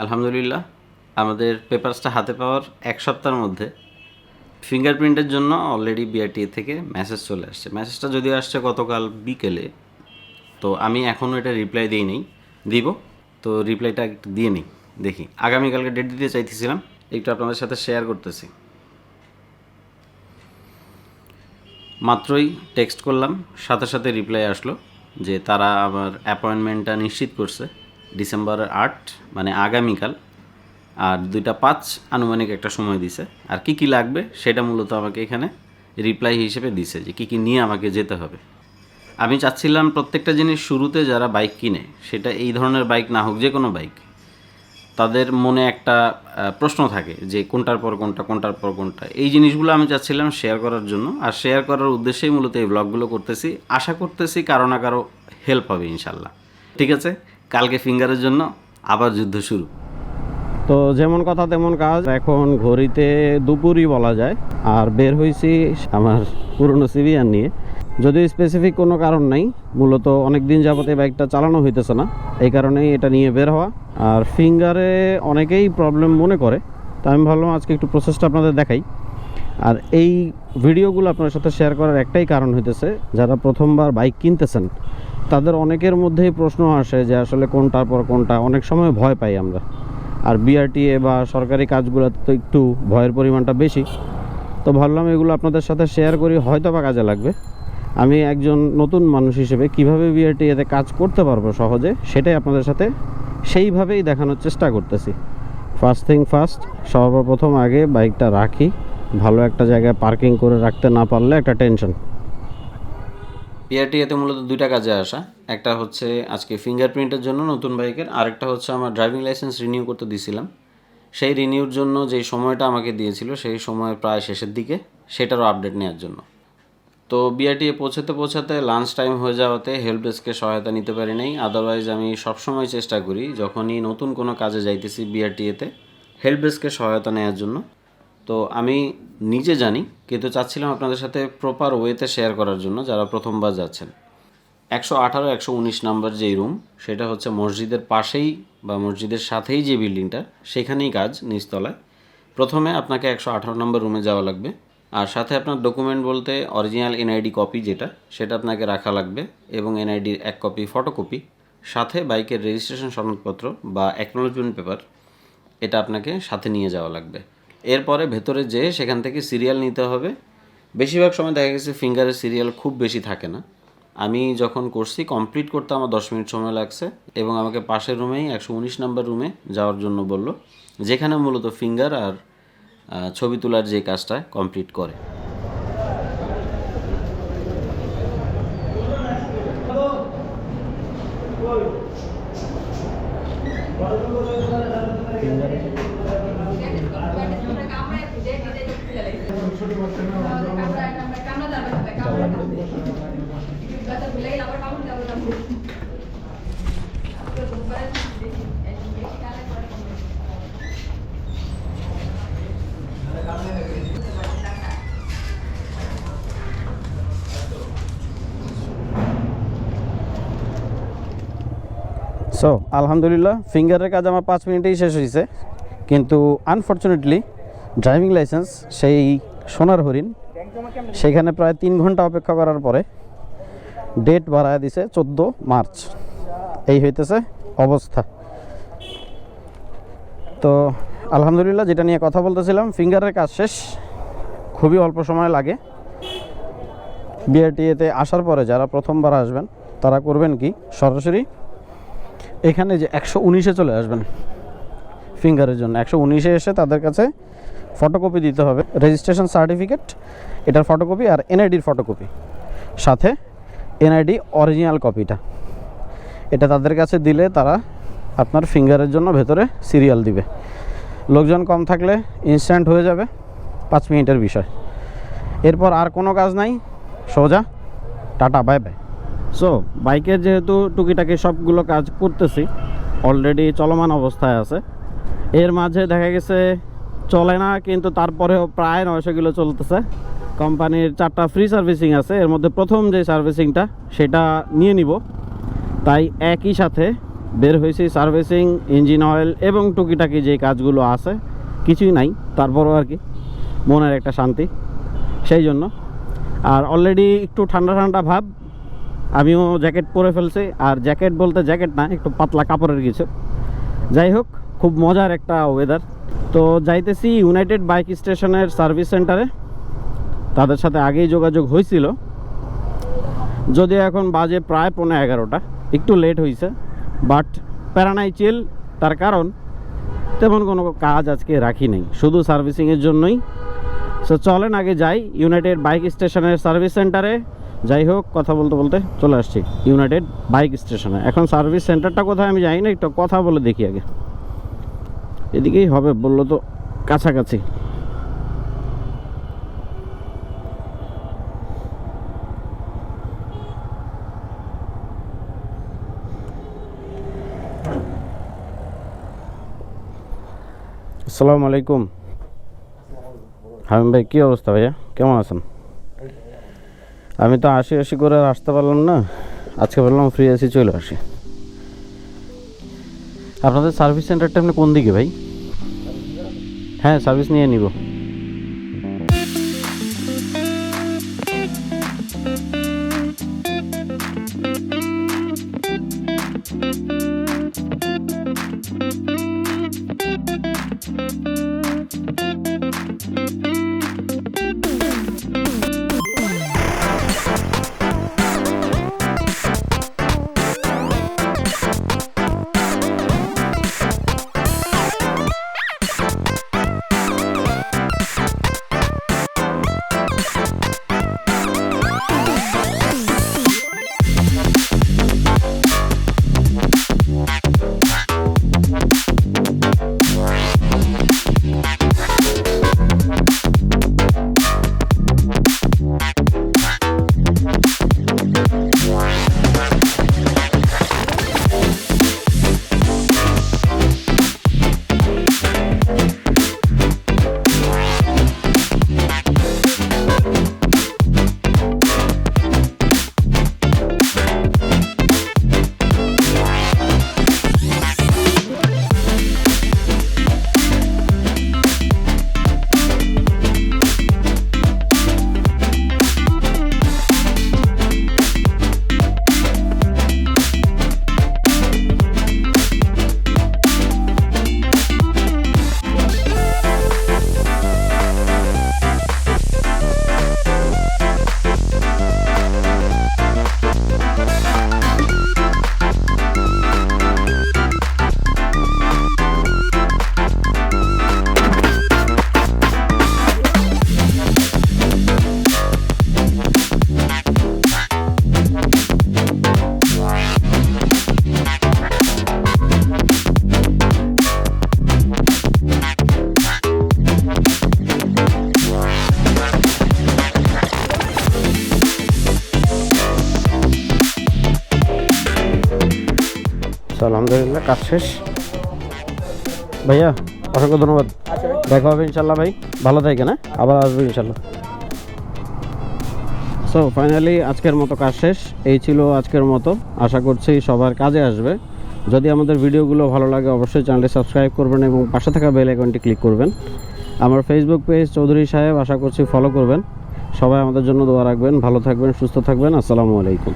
আলহামদুলিল্লাহ আমাদের পেপারসটা হাতে পাওয়ার এক সপ্তাহের মধ্যে ফিঙ্গারপ্রিন্টের জন্য অলরেডি বিআরটিএ থেকে মেসেজ চলে আসছে। মেসেজটা যদিও আসছে গতকাল বিকেলে, তো আমি এখনও এটা রিপ্লাই দিই নেই, দিব। তো রিপ্লাইটা একটু দিয়ে নিই, দেখি। আগামীকালকে ডেট দিতে চাইতেছিলাম, একটু আপনাদের সাথে শেয়ার করতেছি। মাত্রই টেক্সট করলাম, সাথে সাথে রিপ্লাই আসলো যে তারা আমার অ্যাপয়েন্টমেন্টটা নিশ্চিত করছে ডিসেম্বরের 8, মানে আগামীকাল, আর 2টা 5 আনুমানিক একটা সময় দিছে। আর কি কি লাগবে সেটা মূলত আমাকে এখানে রিপ্লাই হিসেবে দিছে, যে কী কী নিয়ে আমাকে যেতে হবে। আমি চাচ্ছিলাম প্রত্যেকটা জিনিস শুরুতে যারা বাইক কিনে, সেটা এই ধরনের বাইক না হোক, যে কোনো বাইক, তাদের মনে একটা প্রশ্ন থাকে যে কোনটার পর কোনটা, কোনটার পর কোনটা। এই জিনিসগুলো আমি চাচ্ছিলাম শেয়ার করার জন্য, আর শেয়ার করার উদ্দেশ্যেই মূলত এই ব্লগগুলো করতেছি। আশা করতেছি কারো না কারো হেল্প হবে ইনশাল্লাহ। ঠিক আছে, কালকে ফিঙ্গারের জন্য আবার যুদ্ধ শুরু। তো যেমন কথা তেমন কাজ। এখন ঘড়িতে দুপুরই বলা যায়, আর বের হয়েছি আমার পুরনো সিভিয়ার নিয়ে। যদিও স্পেসিফিক কোনো কারণ নাই, মূলত অনেক দিন যাবত এই বাইকটা চালানো হইতেছে না, এই কারণেই এটা নিয়ে বের হওয়া। আর ফিঙ্গারে অনেকেই প্রবলেম মনে করে, তাই আমি ভাবলাম আজকে একটু প্রসেসটা আপনাদের দেখাই। আর এই ভিডিওগুলো আপনার সাথে শেয়ার করার একটাই কারণ হইতেছে, যারা প্রথমবার বাইক কিনতেছেন তাদের অনেকের মধ্যেই প্রশ্ন আসে যে আসলে কোনটার পর কোনটা। অনেক সময় ভয় পাই আমরা, আর বিআরটিএ বা সরকারি কাজগুলোতে তো একটু ভয়ের পরিমাণটা বেশি। তো ভাবলাম এগুলো আপনাদের সাথে শেয়ার করি, হয়তো বা কাজে লাগবে। আমি একজন নতুন মানুষ হিসেবে কিভাবে বিআরটিএতে কাজ করতে পারবো সহজে, সেটাই আপনাদের সাথে সেইভাবেই দেখানোর চেষ্টা করতেছি। ফার্স্ট থিং ফার্স্ট, সর্বপ্রথম আগে বাইকটা রাখি ভালো একটা জায়গায়। পার্কিং করে রাখতে না পারলে একটা টেনশন। বিআরটিএতে মূলত 2টা কাজে আসা। একটা হচ্ছে আজকে ফিঙ্গারপ্রিন্টের জন্য নতুন বাইকের, আরেকটা হচ্ছে আমার ড্রাইভিং লাইসেন্স রিনিউ করতে দিয়েছিলাম। সেই রিনিউর জন্য যেই সময়টা আমাকে দিয়েছিল, সেই সময় প্রায় শেষের দিকে, সেটারও আপডেট নেওয়ার জন্য। তো বিআরটিএ পৌঁছাতে লাঞ্চ টাইম হয়ে যাওয়াতে হেল্প ডেস্কে সহায়তা নিতে পারি নাই। আদারওয়াইজ আমি সবসময় চেষ্টা করি যখনই নতুন কোনো কাজে যাইতেছি বিআরটিএতে হেল্প ডেস্কে সহায়তা নেওয়ার জন্য। তো আমি নিজে জানি, কিন্তু চাচ্ছিলাম আপনাদের সাথে প্রপার ওয়েতে শেয়ার করার জন্য যারা প্রথমবার যাচ্ছেন। 118, 119 নাম্বার যেই রুম, সেটা হচ্ছে মসজিদের পাশেই বা মসজিদের সাথেই যে বিল্ডিংটা, সেখানেই কাজ, নিচতলায়। প্রথমে আপনাকে 118 নম্বর রুমে যাওয়া লাগবে, আর সাথে আপনার ডকুমেন্ট বলতে অরিজিনাল এনআইডি কপি যেটা, সেটা আপনাকে রাখা লাগবে, এবং এনআইডির 1 কপি ফটোকপি, সাথে বাইকের রেজিস্ট্রেশন সনদপত্র বা অ্যাকনোলেজমেন্ট পেপার, এটা আপনাকে সাথে নিয়ে যাওয়া লাগবে। এরপরে ভেতরে যেয়ে সেখান থেকে সিরিয়াল নিতে হবে। বেশিরভাগ সময় দেখা গেছে ফিঙ্গারের সিরিয়াল খুব বেশি থাকে না। আমি যখন করছি, কমপ্লিট করতে আমার 10 মিনিট সময় লাগছে, এবং আমাকে পাশের রুমেই 119 নম্বর রুমে যাওয়ার জন্য বলল, যেখানে মূলত ফিঙ্গার আর ছবি তোলার যে কাজটা কমপ্লিট করে। সো আলহামদুলিল্লাহ ফিঙ্গারের কাজ আমার 5 মিনিটেই শেষ হয়েছে, কিন্তু আনফর্চুনেটলি ড্রাইভিং লাইসেন্স, সেই সোনার হরিণ, সেখানে প্রায় 3 ঘন্টা অপেক্ষা করার পরে ডেট বাড়ায় দিছে 14 মার্চ। এই হইতেছে অবস্থা। তো আলহামদুলিল্লাহ, যেটা নিয়ে কথা বলতেছিলাম, ফিঙ্গারের কাজ শেষ, খুবই অল্প সময় লাগে। বিআরটিএতে আসার পরে যারা প্রথমবার আসবেন তারা করবেন কি, সরাসরি এখানে যে 119-এ চলে আসবেন ফিঙ্গারের জন্য। 119-এ এসে তাদের কাছে ফটোকপি দিতে হবে, রেজিস্ট্রেশন সার্টিফিকেট, এটার ফটোকপি, আর এনআইডির ফটোকপি, সাথে এনআইডি অরিজিনাল কপিটা। এটা তাদের কাছে দিলে তারা আপনার ফিঙ্গারের জন্য ভেতরে সিরিয়াল দিবে। লোকজন কম থাকলে ইনস্ট্যান্ট হয়ে যাবে, 5 মিনিটের বিষয়। এরপর আর কোনো কাজ নাই, সোজা টাটা বাই বাই। সো বাইকের যেহেতু টুকিটাকি সবগুলো কাজ করতেছি, অলরেডি চলমান অবস্থায় আছে। এর মাঝে দেখা গেছে চলে না, কিন্তু তারপরেও প্রায় 900 কিলো চলতেছে। কোম্পানির 4টা ফ্রি সার্ভিসিং আছে, এর মধ্যে প্রথম যে সার্ভিসিংটা সেটা নিয়ে নিব, তাই একই সাথে বের হয়েছি সার্ভিসিং, ইঞ্জিন অয়েল এবং টুকিটাকি যে কাজগুলো আছে, কিছুই নাই, তারপরও আর কি মনের একটা শান্তি সেই জন্য। আর অলরেডি একটু ঠান্ডা ঠান্ডা ভাব, আমিও জ্যাকেট পরে ফেলছি। আর জ্যাকেট বলতে জ্যাকেট না, একটু পাতলা কাপড়ের কিছু। যাই হোক, খুব মজার একটা ওয়েদার। তো যাইতেছি ইউনাইটেড বাইক স্টেশনের সার্ভিস সেন্টারে। তাদের সাথে আগেই যোগাযোগ হয়েছিল, যদিও এখন বাজে প্রায় 11:15, একটু লেট হয়েছে, বাট প্যারানাই চিল। তার কারণ তেমন কোনো কাজ আজকে রাখি নেই, শুধু সার্ভিসিংয়ের জন্যই। সো চলেন আগে যাই ইউনাইটেড বাইক স্টেশনের সার্ভিস সেন্টারে। যাই হোক, কথা বলতে বলতে চলে আসছি ইউনাইটেড বাইক স্টেশনে। এখন সার্ভিস সেন্টারটা কোথায় আমি জানি না, একটু কথা বলে দেখি আগে। এদিকেই হবে বললো তো, কাছাকাছি। আসসালামু আলাইকুম। হামিম ভাই, কী অবস্থা ভাইয়া, কেমন আছেন? আমি তো আসি করে আর আসতে পারলাম না, আজকে বললাম ফ্রি আছি, চলে আসি। আপনাদের সার্ভিস সেন্টারটা আপনি কোন দিকে ভাই? হ্যাঁ, সার্ভিস নিয়ে নিব। আলহামদুলিল্লাহ, কাজ শেষ ভাইয়া, অসংখ্য ধন্যবাদ। দেখা হবে ইনশাল্লাহ ভাই, ভালো থাকেন, হ্যাঁ, আবার আসবো ইনশাল্লাহ। সো ফাইনালি আজকের মতো কাজ শেষ। এই ছিল আজকের মতো, আশা করছি সবার কাজে আসবে। যদি আমাদের ভিডিওগুলো ভালো লাগে অবশ্যই চ্যানেলটি সাবস্ক্রাইব করবেন এবং পাশে থাকা বেল আইকনটি ক্লিক করবেন। আমার ফেসবুক পেজ চৌধুরী সাহেব, আশা করছি ফলো করবেন। সবাই আমাদের জন্য দোয়া রাখবেন, ভালো থাকবেন, সুস্থ থাকবেন। আসসালামু আলাইকুম।